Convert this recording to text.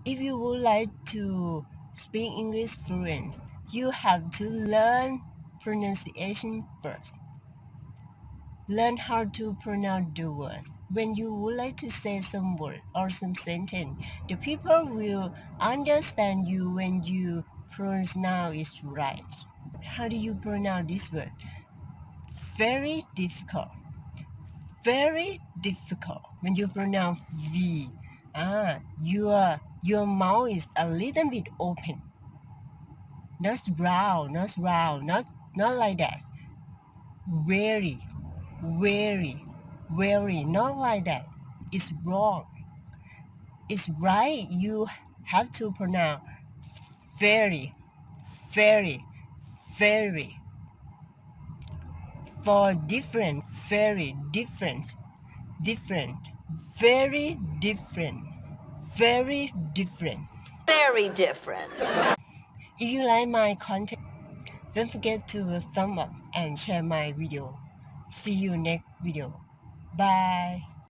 If you would like to speak English fluent, you have to learn pronunciation first. Learn how to pronounce the words. When you would like to say some word or some sentence, the people will understand you when you pronounce it right. How do you pronounce this word? Very difficult. Very difficult. When you pronounce V, your mouth is a little bit open. Not round, not like that. Very, not like that. It's wrong. It's right. You have to pronounce very, very, very. For different, very different, very different, very different. Very different. If you like my content, don't forget to thumb up and share my video. See you next video. Bye.